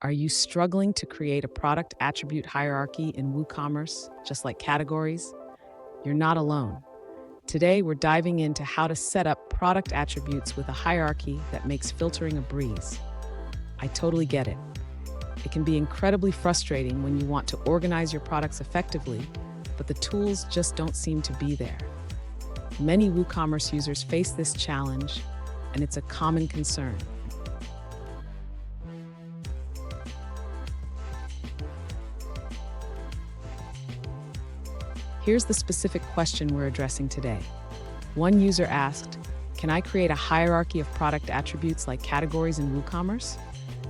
Are you struggling to create a product attribute hierarchy in WooCommerce, just like categories? You're not alone. Today, we're diving into how to set up product attributes with a hierarchy that makes filtering a breeze. I totally get it. It can be incredibly frustrating when you want to organize your products effectively, but the tools just don't seem to be there. Many WooCommerce users face this challenge, and it's a common concern. Here's the specific question we're addressing today. One user asked, "Can I create a hierarchy of product attributes like categories in WooCommerce?"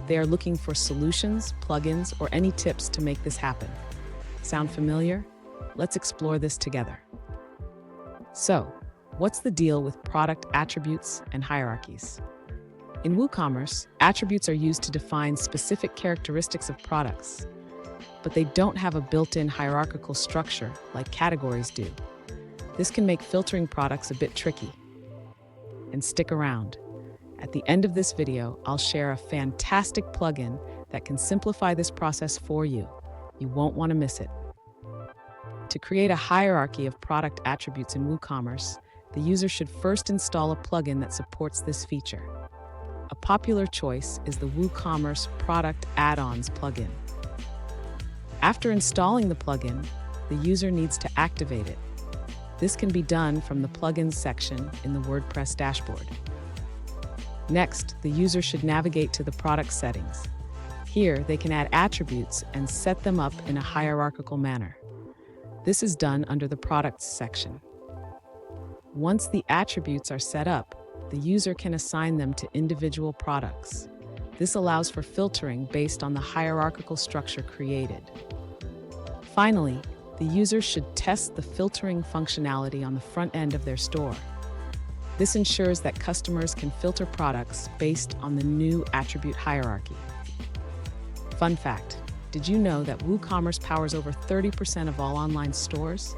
They are looking for solutions, plugins, or any tips to make this happen. Sound familiar? Let's explore this together. So, what's the deal with product attributes and hierarchies? In WooCommerce, attributes are used to define specific characteristics of products, but they don't have a built-in hierarchical structure like categories do. This can make filtering products a bit tricky. And stick around. At the end of this video, I'll share a fantastic plugin that can simplify this process for you. You won't want to miss it. To create a hierarchy of product attributes in WooCommerce, the user should first install a plugin that supports this feature. A popular choice is the WooCommerce Product Add-ons plugin. After installing the plugin, the user needs to activate it. This can be done from the Plugins section in the WordPress dashboard. Next, the user should navigate to the product settings. Here, they can add attributes and set them up in a hierarchical manner. This is done under the Products section. Once the attributes are set up, the user can assign them to individual products. This allows for filtering based on the hierarchical structure created. Finally, the user should test the filtering functionality on the front end of their store. This ensures that customers can filter products based on the new attribute hierarchy. Fun fact, did you know that WooCommerce powers over 30% of all online stores?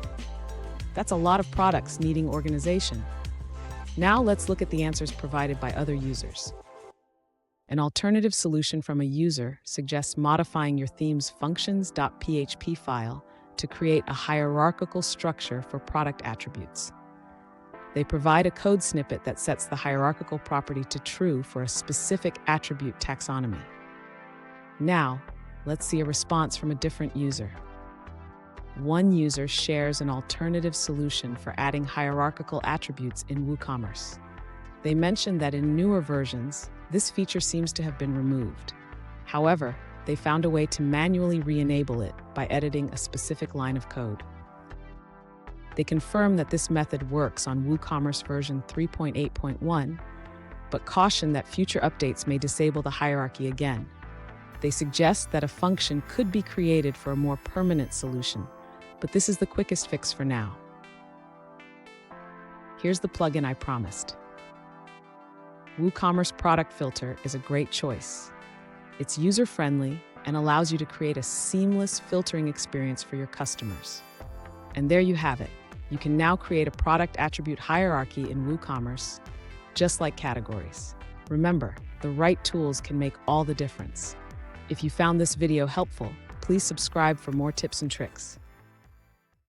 That's a lot of products needing organization. Now let's look at the answers provided by other users. An alternative solution from a user suggests modifying your theme's functions.php file to create a hierarchical structure for product attributes. They provide a code snippet that sets the hierarchical property to true for a specific attribute taxonomy. Now, let's see a response from a different user. One user shares an alternative solution for adding hierarchical attributes in WooCommerce. They mentioned that in newer versions, this feature seems to have been removed. However, they found a way to manually re-enable it by editing a specific line of code. They confirm that this method works on WooCommerce version 3.8.1, but caution that future updates may disable the hierarchy again. They suggest that a function could be created for a more permanent solution, but this is the quickest fix for now. Here's the plugin I promised. WooCommerce Product Filter is a great choice. It's user-friendly and allows you to create a seamless filtering experience for your customers. And there you have it. You can now create a product attribute hierarchy in WooCommerce, just like categories. Remember, the right tools can make all the difference. If you found this video helpful, please subscribe for more tips and tricks.